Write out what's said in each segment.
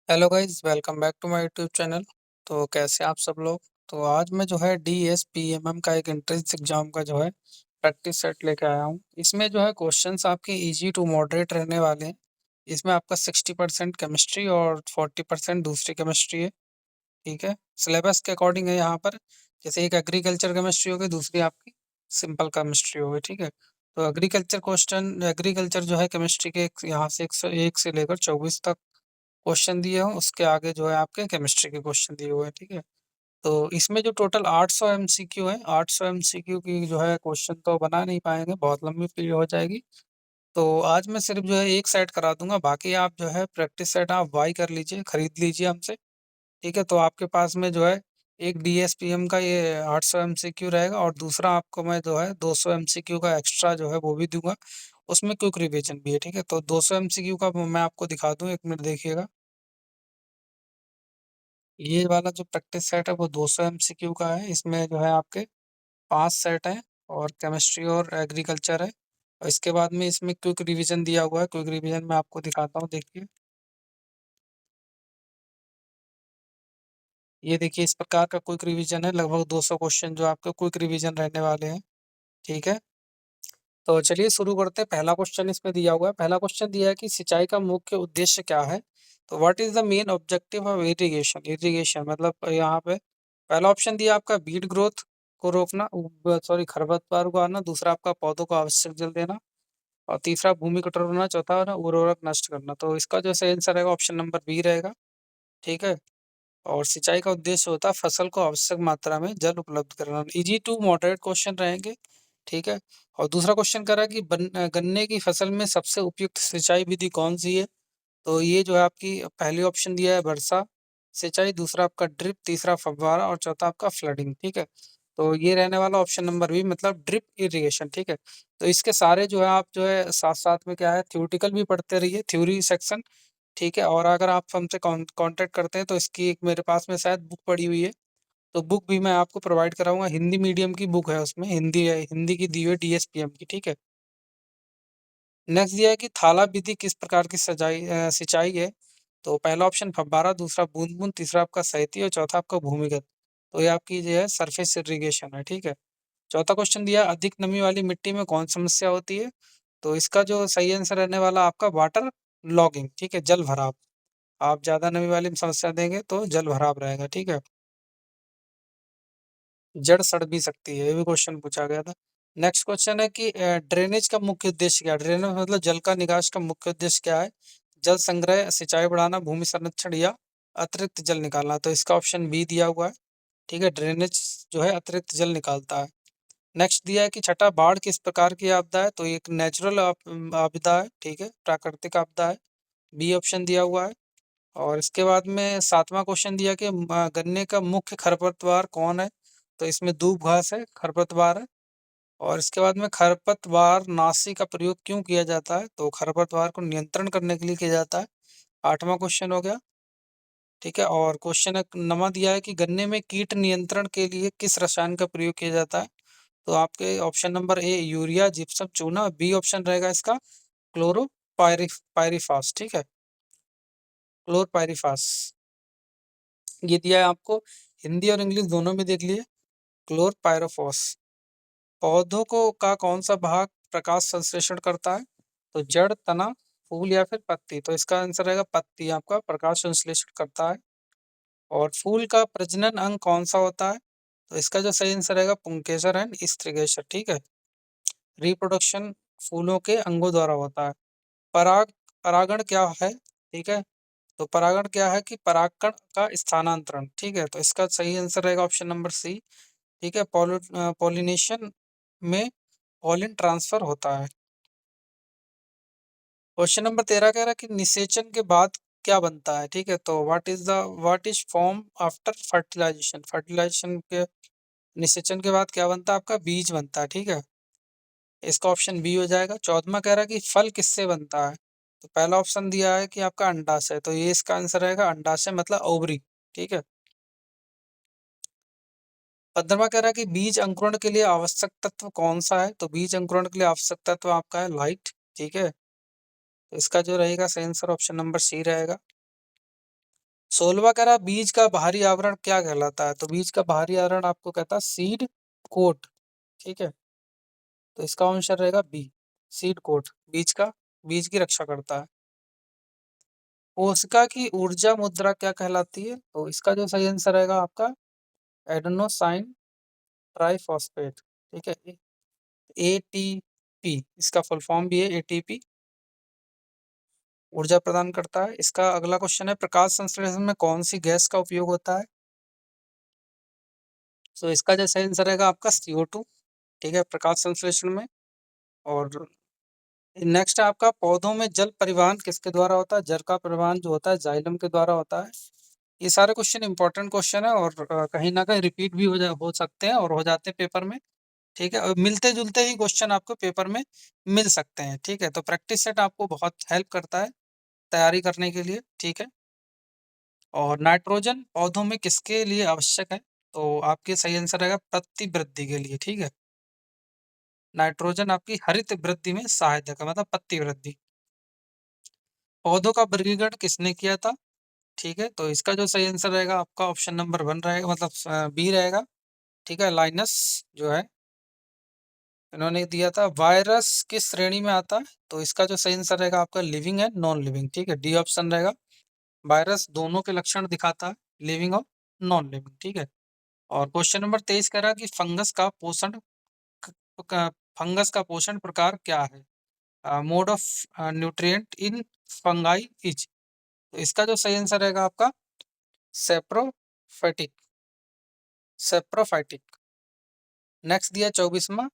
Hello guys, welcome back to my YouTube channel. तो कैसे हैं आप सब लोग। तो आज मैं जो है DSPMM का एक एंट्रेंस एग्जाम का जो है प्रैक्टिस सेट लेके आया हूँ। इसमें जो है क्वेश्चंस आपके इजी टू मॉडरेट रहने वाले हैं। इसमें आपका 60% केमिस्ट्री और 40% दूसरी केमिस्ट्री है। ठीक है, सिलेबस के अकॉर्डिंग है यहाँ पर। जैसे एक एग्रीकल्चर केमिस्ट्री होगी, दूसरी आपकी सिंपल केमिस्ट्री होगी। ठीक है, तो एग्रीकल्चर जो है केमिस्ट्री के यहाँ से 101 से लेकर 24 तक क्वेश्चन दिए हों, उसके आगे जो है आपके केमिस्ट्री के क्वेश्चन दिए हुए हैं। ठीक है, तो इसमें जो टोटल 800 एमसीक्यू है, 800 एमसीक्यू की जो है क्वेश्चन तो बना नहीं पाएंगे, बहुत लंबी पीरियड हो जाएगी। तो आज मैं सिर्फ जो है एक सेट करा दूंगा, बाकी आप जो है प्रैक्टिस सेट आप बाई कर लीजिए, खरीद लीजिए हमसे। ठीक है, तो आपके पास में जो है एक DSPM का ये 800 एमसीक्यू रहेगा, और दूसरा आपको मैं जो है 200 एमसीक्यू का एक्स्ट्रा जो है वो भी दूंगा। उसमें क्विक रिवीजन भी है। ठीक है, तो 200 एमसीक्यू का मैं आपको दिखा दूं, 1 मिनट देखिएगा। ये वाला जो प्रैक्टिस सेट है वो 200 एमसीक्यू का है। इसमें जो है आपके 5 सेट हैं, और केमिस्ट्री और एग्रीकल्चर है। और इसके बाद में इसमें क्विक रिवीजन दिया हुआ है। क्विक रिवीजन मैं आपको दिखाता हूँ, देखिए। ये देखिए, इस प्रकार का क्विक रिवीजन है, लगभग 200 क्वेश्चन जो आपके क्विक रिवीजन रहने वाले हैं। ठीक है, तो चलिए शुरू करते हैं। पहला क्वेश्चन इसमें दिया हुआ है। पहला क्वेश्चन दिया है कि सिंचाई का मुख्य उद्देश्य क्या है। तो what is the main objective of irrigation. Irrigation मतलब यहाँ पे पहला ऑप्शन दिया आपका बीट ग्रोथ को रोकना, खरपतवार को आना। दूसरा आपका पौधों को आवश्यक जल देना। और तीसरा भूमि कठोर होना। चौथा है ना उर्वरक नष्ट करना। तो इसका जो सही आंसर रहेगा ऑप्शन नंबर बी रहेगा। ठीक है, और सिंचाई का उद्देश्य होता है फसल को आवश्यक मात्रा में जल उपलब्ध कराना। इजी टू मॉडरेट क्वेश्चन रहेंगे। ठीक है, और दूसरा क्वेश्चन कह रहा है कि गन्ने की फसल में सबसे उपयुक्त सिंचाई विधि कौन सी है। तो ये जो है आपकी पहली ऑप्शन दिया है वर्षा सिंचाई, दूसरा आपका ड्रिप, तीसरा फव्वारा, और चौथा आपका फ्लडिंग। ठीक है, तो ये रहने वाला ऑप्शन नंबर बी, मतलब ड्रिप इरिगेशन। ठीक है, तो इसके सारे जो है आप जो है साथ साथ में क्या है थ्योरेटिकल भी पढ़ते रहिए, थ्योरी सेक्शन। ठीक है, और अगर आप हमसे कांटेक्ट करते हैं तो इसकी एक मेरे पास में शायद बुक पड़ी हुई है, तो बुक भी मैं आपको प्रोवाइड कराऊंगा। हिंदी मीडियम की बुक है, उसमें हिंदी है, हिंदी की दी हुई DSPM की। ठीक है, नेक्स्ट दिया है कि थाला विधि किस प्रकार की सिंचाई है। तो पहला ऑप्शन फव्वारा, दूसरा बूंद बूंद, तीसरा आपका सतही, और चौथा आपका भूमिगत। तो ये आपकी जो है सरफेस इरिगेशन है। ठीक है, चौथा क्वेश्चन दिया अधिक नमी वाली मिट्टी में कौन समस्या होती है। तो इसका जो सही आंसर रहने वाला आपका वाटर लॉगिंग। ठीक है, जल भराव। आप ज्यादा नमी वाली में समस्या देंगे तो जल भराव रहेगा। ठीक है, जड़ सड़ भी सकती है, ये भी क्वेश्चन पूछा गया था। नेक्स्ट क्वेश्चन है कि ड्रेनेज का मुख्य उद्देश्य क्या है। ड्रेनेज मतलब जल का निकास का मुख्य उद्देश्य क्या है। जल संग्रह, सिंचाई बढ़ाना, भूमि संरक्षण, या अतिरिक्त जल निकालना। तो इसका ऑप्शन बी दिया हुआ है। ठीक है, ड्रेनेज जो है अतिरिक्त जल निकालता है। नेक्स्ट दिया है कि छठा बाढ़ किस प्रकार की आपदा है। तो ये एक नेचुरल आपदा है। ठीक है, प्राकृतिक आपदा है। बी ऑप्शन दिया हुआ है। और इसके बाद में सातवां क्वेश्चन दिया कि गन्ने का मुख्य खरपतवार कौन है। तो इसमें दूब घास है, खरपतवार है। और इसके बाद में खरपतवार नाशी का प्रयोग क्यों किया जाता है। तो खरपतवार को नियंत्रण करने के लिए किया जाता है। आठवां क्वेश्चन हो गया। ठीक है, और क्वेश्चन नमा दिया है कि गन्ने में कीट नियंत्रण के लिए किस रसायन का प्रयोग किया जाता है। तो आपके option number A urea, gypsum, चूना। बी ऑप्शन रहेगा इसका क्लोरो पायरिफास। ठीक है, क्लोरपायरिफास ये दिया है आपको। हिंदी और इंग्लिश दोनों में देख लिए। क्लोरपायरोफॉस। पौधों को का कौन सा भाग प्रकाश संश्लेषण करता है। तो जड़, तना, फूल, या फिर पत्ती। तो इसका आंसर रहेगा पत्ती आपका प्रकाश संश्लेषण करता है। और फूल का प्रजनन अंग कौन सा होता है। तो इसका जो सही आंसर रहेगा पुंकेसर एंड स्त्रिगेसर। ठीक है, रिप्रोडक्शन फूलों के अंगों द्वारा होता है। पराग परागण क्या है। ठीक है, तो परागण क्या है कि परागकण का स्थानांतरण। ठीक है, तो इसका सही आंसर रहेगा ऑप्शन नंबर सी। ठीक है, पॉलिनेशन में पॉलिन ट्रांसफर होता है। क्वेश्चन नंबर 13 कह रहा है कि निषेचन के बाद क्या बनता है। ठीक है, तो what is form after fertilization. Fertilization के निषेचन के बाद क्या बनता है, आपका बीज बनता है। ठीक है, इसका ऑप्शन बी हो जाएगा। 14वां कह रहा है कि फल किससे बनता है। तो पहला ऑप्शन दिया है कि आपका अंडाशय, तो ये इसका आंसर रहेगा अंडाशय मतलब ओवरी। ठीक है, 15वां कह रहा है कि बीज अंकुरण के लिए आवश्यक तत्व कौन सा है। तो बीज अंकुरण के लिए आवश्यक तत्व आपका है लाइट। ठीक है, तो इसका जो रहेगा सही आंसर ऑप्शन नंबर सी रहेगा। 16वां कह रहा बीज का बाहरी आवरण क्या कहलाता है? तो बीज का बाहरी आवरण आपको कहता है सीड कोट, ठीक है? तो इसका आंसर रहेगा बी, सीड कोट, बीज की रक्षा करता है। कोशिका की ऊर्जा मुद्रा क्या कहलाती है? तो इसका जो सही आंसर रहेगा आपका एडेनोसाइन ट्राइफॉस्फेट, ठीक है? एटीपी इसका फुल फॉर्म भी है, एटीपी ऊर्जा प्रदान करता है। इसका अगला क्वेश्चन है प्रकाश संश्लेषण में कौन सी गैस का उपयोग होता है? तो इसका जो सही आंसर रहेगा आपका CO2, ठीक है, प्रकाश संश्लेषण में। और नेक्स्ट है आपका पौधों में जल परिवहन किसके द्वारा होता है? जल का परिवहन जो होता है जाइलम के द्वारा होता है। ये सारे क्वेश्चन इंपॉर्टेंट क्वेश्चन है और कहीं ना कहीं रिपीट भी हो सकते हैं और हो जाते हैं पेपर में, ठीक है? और मिलते जुलते ही क्वेश्चन आपको पेपर में मिल सकते हैं, ठीक है? तो प्रैक्टिस सेट आपको बहुत हेल्प करता है तैयारी करने के लिए, ठीक है? और नाइट्रोजन पौधों में किसके लिए आवश्यक है? तो आपके सही आंसर रहेगा प्रति वृद्धि के लिए, ठीक है? नाइट्रोजन आपकी हरित वृद्धि में सहायक है, मतलब पत्ती वृद्धि। पौधों का वर्गीकरण किसने किया था? ठीक है, तो इसका जो सही आंसर रहेगा आपका ऑप्शन नंबर 1 रहेगा, मतलब बी रहेगा, ठीक है? लाइनस जो है इन्होंने दिया था। वायरस किस श्रेणी में आता है? तो इसका जो सही आंसर रहेगा आपका लिविंग एंड नॉन लिविंग, ठीक है? डी ऑप्शन रहेगा। वायरस दोनों के लक्षण दिखाता है, लिविंग और नॉन लिविंग, ठीक है? और क्वेश्चन नंबर 23 कह रहा है कि फंगस का पोषण प्रकार क्या है? Mode of nutrient in fungi is. तो इसका जो सही आंसर रहेगा आपका सेप्रोफाइटिक, सेप्रोफाइटिक। नेक्स्ट दिया 24वां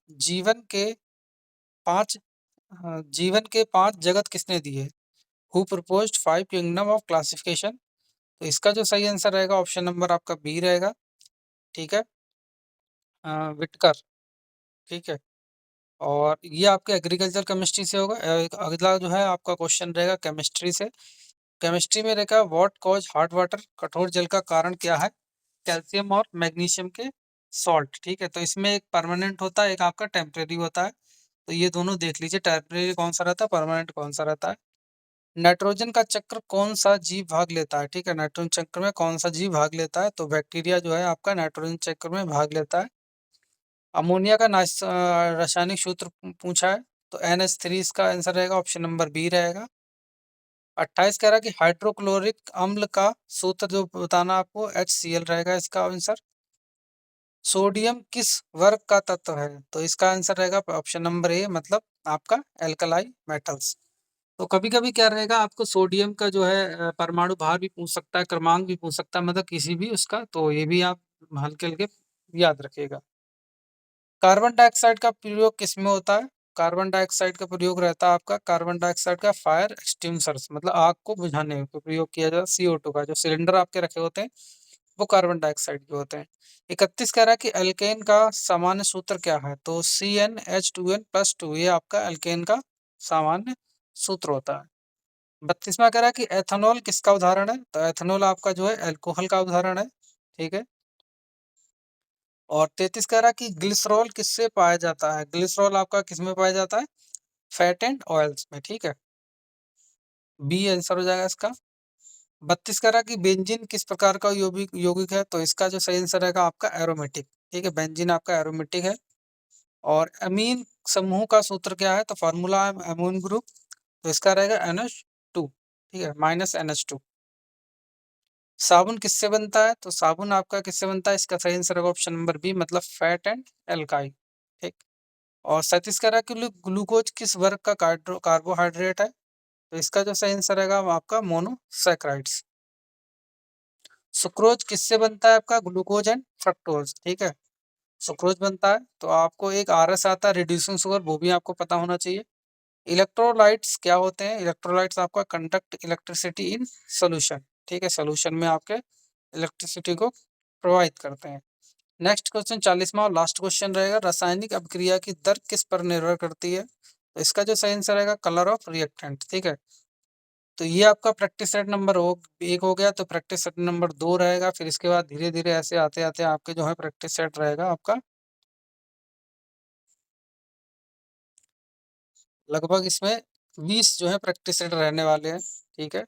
पांच जीवन के 5 जगत किसने दिए? Who proposed 5 kingdom of classification. तो इसका जो सही आंसर रहेगा ऑप्शन नंबर आपका बी रहेगा, ठीक है? विटकर, ठीक है? और ये आपके एग्रीकल्चर केमिस्ट्री से होगा। अगला जो है आपका क्वेश्चन रहेगा केमिस्ट्री से। केमिस्ट्री में रहेगा व्हाट कॉज हार्ड वाटर, कठोर जल का कारण क्या है? कैल्शियम और मैग्नीशियम के सॉल्ट, ठीक है? तो इसमें एक परमानेंट होता है, एक आपका टेम्परेरी होता है। तो ये दोनों देख लीजिए, टेम्परेरी कौन सा रहता है, परमानेंट कौन सा रहता है। नाइट्रोजन का चक्र कौन सा जीव भाग लेता है? ठीक है, नाइट्रोजन चक्र में कौन सा जीव भाग लेता है? तो बैक्टीरिया जो है आपका नाइट्रोजन चक्र में भाग लेता है। अमोनिया का रासायनिक सूत्र पूछा है, तो NH3 इसका आंसर रहेगा, ऑप्शन नंबर बी रहेगा। 28 कह रहा है कि हाइड्रोक्लोरिक अम्ल का सूत्र जो बताना आपको HCl रहेगा इसका आंसर। सोडियम किस वर्ग का तत्व है? तो इसका आंसर रहेगा ऑप्शन नंबर ए, मतलब आपका एल्कलाई मेटल्स। तो कभी-कभी क्या रहेगा आपको सोडियम का जो है परमाणु भार भी पूछ सकता है, क्रमांक भी पूछ सकता है, मतलब किसी भी उसका, तो ये भी आप हल्के-हल्के याद रखिएगा। कार्बन डाइऑक्साइड का प्रयोग किसमें होता है? कार्बन डाइऑक्साइड का प्रयोग रहता है आपका कार्बन डाइऑक्साइड का फायर एक्सटिंग्विशर्स, मतलब आग को बुझाने में प्रयोग किया जाता है। CO2 का जो सिलेंडर आपके रखे होते हैं वो कार्बन डाइऑक्साइड के होते हैं। 31 कह रहा है कि एल्केन का सामान्य सूत्र क्या है? तो CnH2n+2 ये आपका एल्केन का सामान्य सूत्र होता है। 32वां कह रहा है कि एथेनॉल किसका उदाहरण है? तो एथेनॉल आपका जो है अल्कोहल का उदाहरण है, ठीक है? और 33 कह रहा है कि ग्लिसरॉल किससे पाया जाता है? ग्लिसरॉल आपका किसमें पाया जाता है? फैट एंड ऑयल्स में, ठीक है? बी आंसर हो जाएगा इसका। 32 कह रहा है कि बेंजीन किस प्रकार का यौगिक यौगिक है? तो इसका जो सही आंसर रहेगा आपका एरोमेटिक, ठीक है? बेंजीन आपका एरोमेटिक है। और अमीन समूह का सूत्र क्या है? तो फार्मूला है अमीन ग्रुप, तो इसका रहेगा NH2, ठीक है? -NH2। साबुन किससे बनता है? तो साबुन आपका किससे बनता है? इसका सही आंसर होगा ऑप्शन नंबर बी, मतलब फैट एंड एल्काइल, ठीक। और 37 कह रहा है कि ग्लूकोज किस वर्ग का कार्बोहाइड्रेट है? तो इसका जो सही आंसर रहेगा वो आपका मोनोसैकराइड्स। सुक्रोज किससे बनता है? आपका ग्लूकोज एंड फ्रक्टोज, ठीक है? सुक्रोज बनता है। तो आपको एक RS आता है रिड्यूसिंग शुगर, वो भी आपको पता होना चाहिए। इलेक्ट्रोलाइट्स क्या होते हैं? इलेक्ट्रोलाइट्स आपका कंडक्ट इलेक्ट्रिसिटी इन सोल्यूशन, ठीक है? सोल्यूशन में आपके इलेक्ट्रिसिटी को प्रवाहित करते हैं। नेक्स्ट क्वेश्चन 40वां और लास्ट क्वेश्चन रहेगा, रासायनिक अभिक्रिया की दर किस पर निर्भर करती है? तो इसका जो सही आंसर रहेगा कलर ऑफ रिएक्टेंट, ठीक है? तो ये आपका प्रैक्टिस सेट नंबर 1 हो गया। तो प्रैक्टिस सेट नंबर 2 रहेगा, फिर इसके बाद धीरे धीरे ऐसे आते आते आपके जो है प्रैक्टिस सेट रहेगा आपका लगभग इसमें 20 जो है प्रैक्टिस सेट रहने वाले हैं, ठीक है?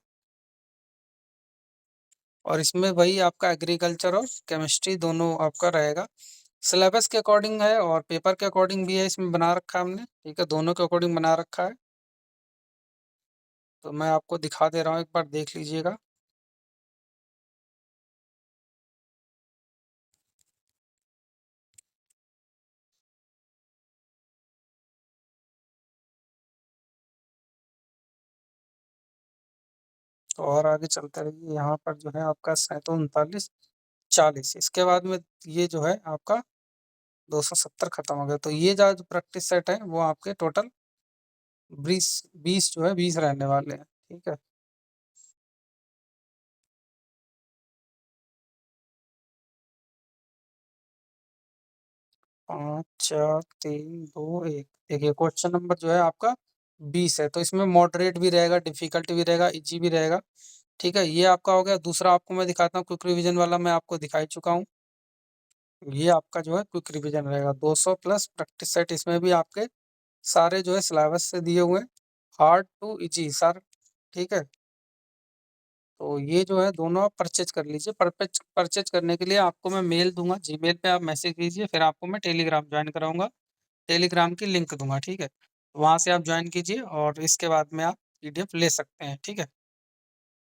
और इसमें वही आपका एग्रीकल्चर और केमिस्ट्री दोनों आपका रहेगा। सिलेबस के अकॉर्डिंग है और पेपर के अकॉर्डिंग भी है, इसमें बना रखा है हमने, ठीक है? दोनों के अकॉर्डिंग बना रखा है। तो मैं आपको दिखा दे रहा हूँ, एक बार देख लीजिएगा। तो और आगे चलते रहिए, यहाँ पर जो है आपका 37, 39 इसके बाद में ये जो है आपका 270 खत्म हो गया। तो ये जो प्रैक्टिस सेट है वो आपके टोटल 20 जो है 20 रहने वाले हैं, ठीक है? पाँच, चार, तीन, दो, एक। देखिए क्वेश्चन नंबर जो है आपका 20 है, तो इसमें मॉडरेट भी रहेगा, डिफिकल्ट भी रहेगा, इजी भी रहेगा, ठीक है? ये आपका हो गया। दूसरा आपको मैं दिखाता हूँ, क्विक रिवीजन वाला मैं आपको दिखा ही चुका हूँ। ये आपका जो है क्विक रिवीजन रहेगा, 200 प्लस प्रैक्टिस सेट। इसमें भी आपके सारे जो है सिलेबस से दिए हुए हैं, हार्ड टू इजी सर, ठीक है? तो ये जो है दोनों आप परचेज कर लीजिए। परचेज करने के लिए आपको मैं मेल दूंगा, जीमेल पे आप मैसेज कीजिए, फिर आपको मैं टेलीग्राम ज्वाइन कराऊंगा, टेलीग्राम की लिंक दूंगा, ठीक है? वहां से आप ज्वाइन कीजिए और इसके बाद में आप पीडीएफ ले सकते हैं, ठीक है?